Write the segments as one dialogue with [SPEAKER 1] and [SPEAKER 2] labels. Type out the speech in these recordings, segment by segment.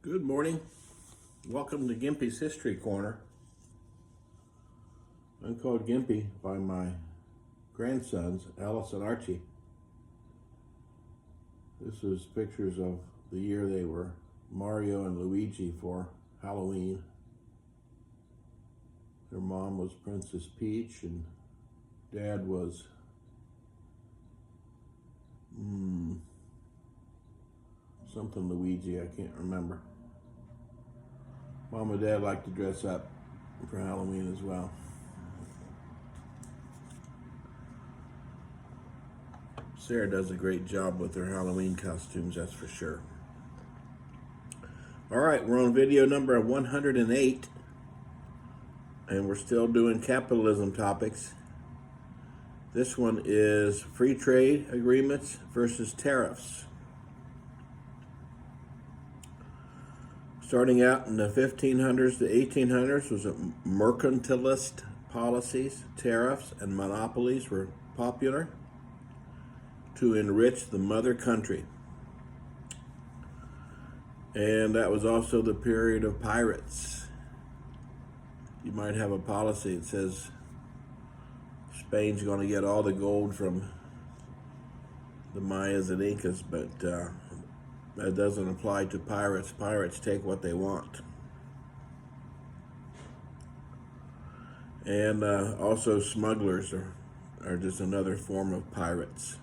[SPEAKER 1] Good morning. Welcome to Gimpy's History Corner. I'm called Gimpy by my grandsons, Alice and Archie. This is pictures of the year they were Mario and Luigi for Halloween. Their mom was Princess Peach and dad was something Luigi, I can't remember. Mom and Dad like to dress up for Halloween as well. Sarah does a great job with her Halloween costumes, that's for sure. All right, we're on video number 108, and we're still doing capitalism topics. This one is free trade agreements versus tariffs. Starting out in the 1500s to 1800s was mercantilist policies. Tariffs and monopolies were popular to enrich the mother country. And that was also the period of pirates. You might have a policy that says Spain's going to get all the gold from the Mayas and Incas, but that doesn't apply to pirates. Pirates take what they want. And also smugglers are just another form of pirates.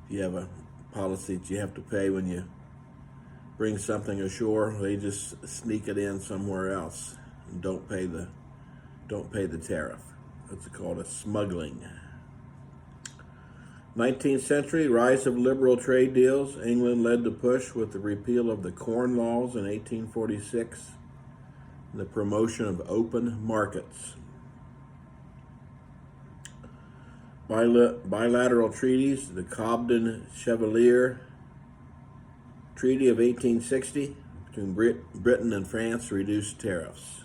[SPEAKER 1] You have a policy that you have to pay when you bring something ashore. They just sneak it in somewhere else and don't pay the tariff. That's called a smuggling. 19th century, rise of liberal trade deals. England led the push with the repeal of the Corn Laws in 1846 and the promotion of open markets. Bilateral treaties, the Cobden-Chevalier Treaty of 1860 between Britain and France reduced tariffs.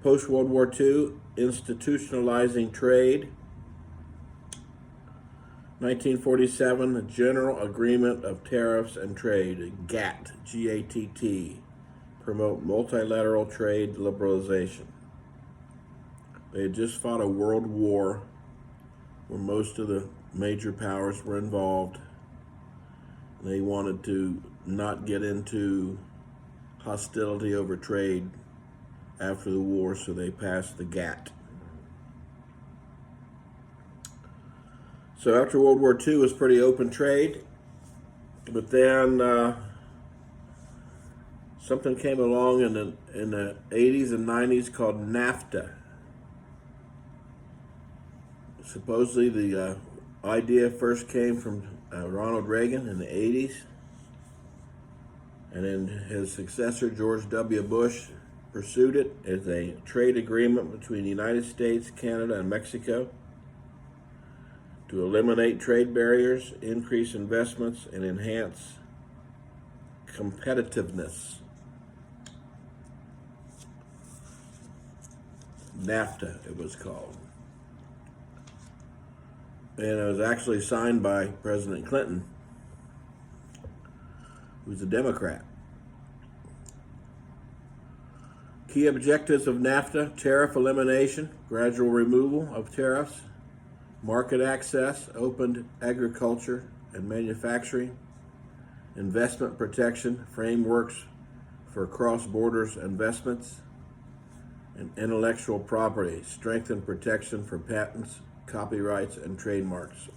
[SPEAKER 1] Post-World War II, institutionalizing trade. 1947, the General Agreement of Tariffs and Trade, GATT, G-A-T-T, promote multilateral trade liberalization. They had just fought a world war where most of the major powers were involved. They wanted to not get into hostility over trade after the war, so they passed the GATT. So after World War II was pretty open trade, but then something came along in the 80s and 90s called NAFTA. Supposedly the idea first came from Ronald Reagan in the 80s, and then his successor George W. Bush pursued it as a trade agreement between the United States, Canada, and Mexico to eliminate trade barriers, increase investments, and enhance competitiveness. NAFTA, it was called. And it was actually signed by President Clinton, who's a Democrat. Key objectives of NAFTA: tariff elimination, gradual removal of tariffs, market access, opened agriculture and manufacturing, investment protection, frameworks for cross-border investments, and intellectual property, strengthened protection for patents, copyrights, and trademarks.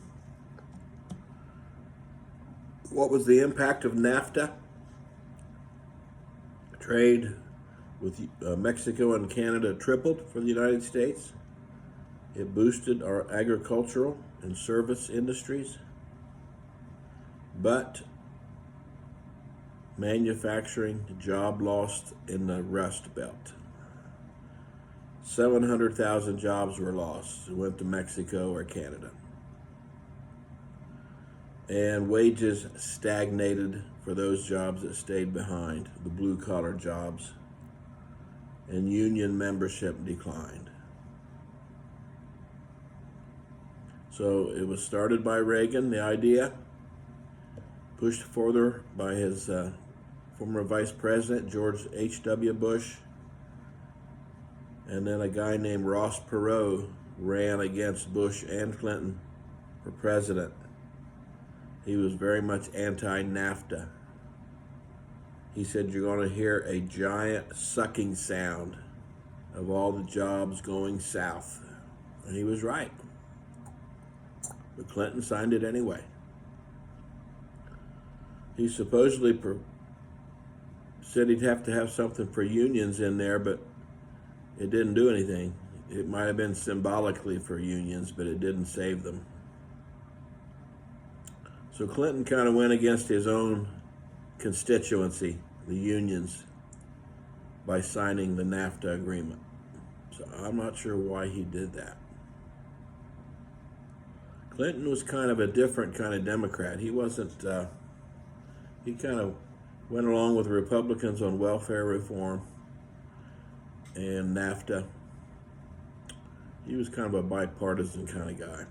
[SPEAKER 1] What was the impact of NAFTA? Trade with Mexico and Canada tripled for the United States. It boosted our agricultural and service industries, but manufacturing job lost in the Rust Belt. 700,000 jobs were lost. It went to Mexico or Canada. And wages stagnated for those jobs that stayed behind, the blue-collar jobs, and union membership declined. So it was started by Reagan, the idea, pushed further by his former vice president, George H.W. Bush, and then a guy named Ross Perot ran against Bush and Clinton for president. He was very much anti-NAFTA. He said you're going to hear a giant sucking sound of all the jobs going south. And he was right. But Clinton signed it anyway. He supposedly said he'd have to have something for unions in there, but it didn't do anything. It might have been symbolically for unions, but it didn't save them. So Clinton kind of went against his own constituency, the unions, by signing the NAFTA agreement. So I'm not sure why he did that. Clinton was kind of a different kind of Democrat. He wasn't, he kind of went along with Republicans on welfare reform and NAFTA. He was kind of a bipartisan kind of guy.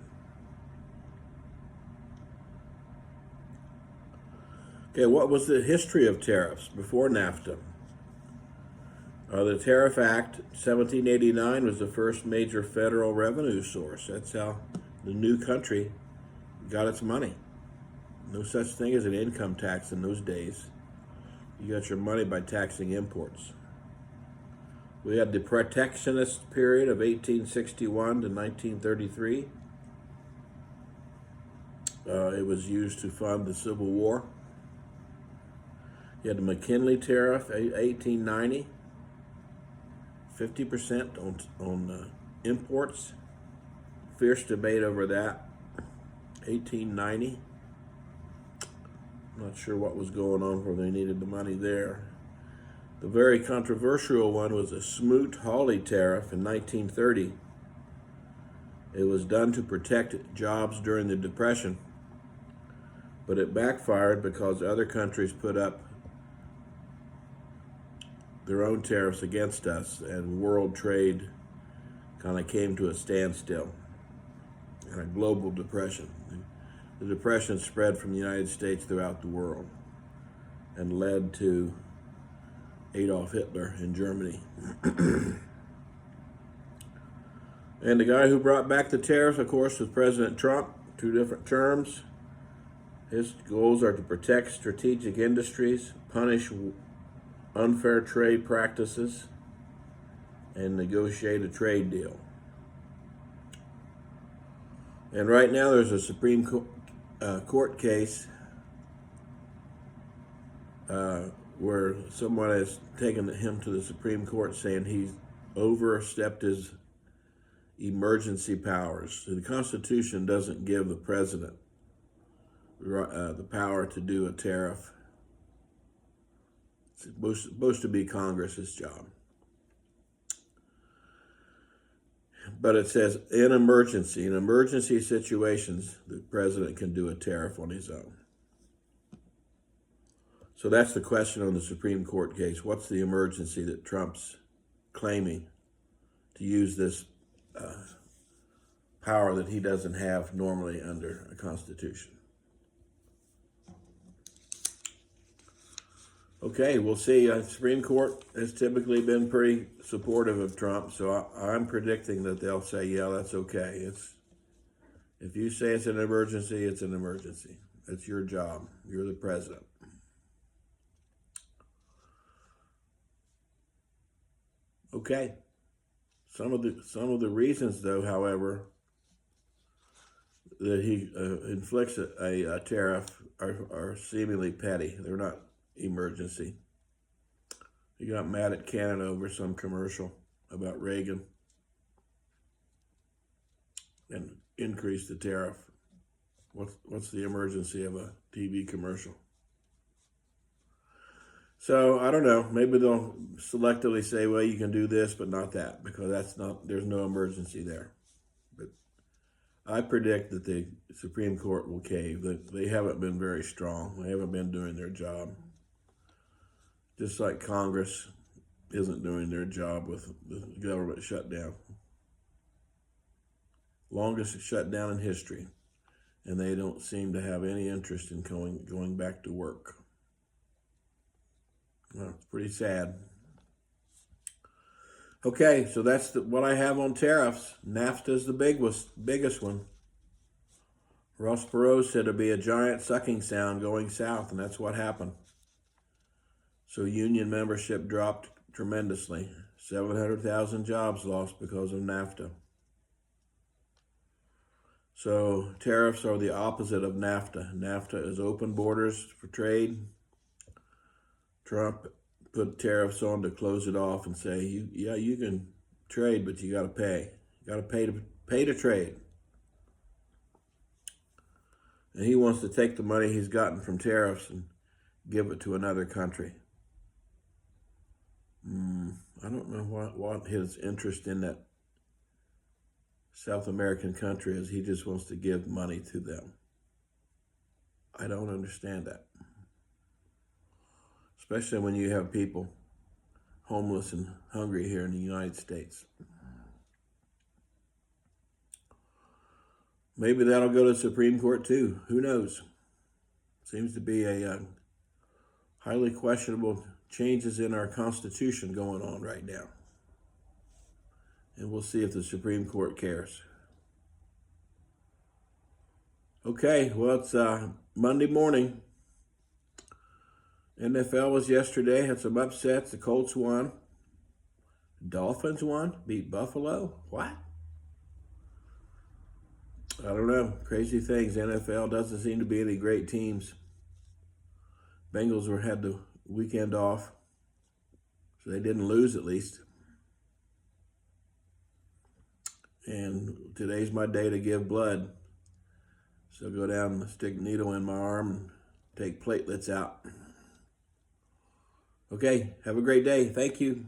[SPEAKER 1] Okay, what was the history of tariffs before NAFTA? The Tariff Act 1789 was the first major federal revenue source. That's how the new country got its money. No such thing as an income tax in those days. You got your money by taxing imports. We had the protectionist period of 1861 to 1933. It was used to fund the Civil War. You had the McKinley Tariff, 1890, 50% on imports. Fierce debate over that, 1890. Not sure what was going on where they needed the money there. The very controversial one was the Smoot-Hawley Tariff in 1930. It was done to protect jobs during the Depression, but it backfired because other countries put up their own tariffs against us, and world trade kind of came to a standstill and a global depression. The depression spread from the United States throughout the world and led to Adolf Hitler in Germany. And the guy who brought back the tariffs, of course, was President Trump, 2 different terms. His goals are to protect strategic industries, punish unfair trade practices, and negotiate a trade deal. And right now there's a Supreme Court case where someone has taken him to the Supreme Court saying he's overstepped his emergency powers. So the Constitution doesn't give the president the power to do a tariff. It's supposed to be Congress's job. But it says in emergency situations, the president can do a tariff on his own. So that's the question on the Supreme Court case. What's the emergency that Trump's claiming to use this power that he doesn't have normally under a constitution? Okay, we'll see. The Supreme Court has typically been pretty supportive of Trump, so I'm predicting that they'll say, yeah, that's okay. If you say it's an emergency, it's an emergency. It's your job. You're the president. Okay. Some of the reasons, though, however, that he inflicts a tariff are seemingly petty. They're not emergency. He got mad at Canada over some commercial about Reagan and increased the tariff. What's the emergency of a TV commercial? So I don't know. Maybe they'll selectively say, well, you can do this, but not that, because there's no emergency there. But I predict that the Supreme Court will cave. They haven't been very strong. They haven't been doing their job. Just like Congress isn't doing their job with the government shutdown. longest shutdown in history, and they don't seem to have any interest in going back to work. Well, it's pretty sad. Okay, so that's what I have on tariffs. NAFTA is the biggest one. Ross Perot said it'd be a giant sucking sound going south, and that's what happened. So union membership dropped tremendously. 700,000 jobs lost because of NAFTA. So tariffs are the opposite of NAFTA. NAFTA is open borders for trade. Trump put tariffs on to close it off and say, you can trade, but you got to pay. You got to pay to trade. And he wants to take the money he's gotten from tariffs and give it to another country. I don't know what his interest in that South American country is. He just wants to give money to them. I don't understand that. Especially when you have people homeless and hungry here in the United States. Maybe that'll go to the Supreme Court too. Who knows? Seems to be a highly questionable changes in our Constitution going on right now. And we'll see if the Supreme Court cares. Okay, well, it's Monday morning. NFL was yesterday, had some upsets. The Colts won. Dolphins won, beat Buffalo. What? I don't know. Crazy things. NFL doesn't seem to be any great teams. Bengals had the weekend off, so they didn't lose at least. And today's my day to give blood. So go down and stick a needle in my arm and take platelets out. Okay, have a great day. Thank you.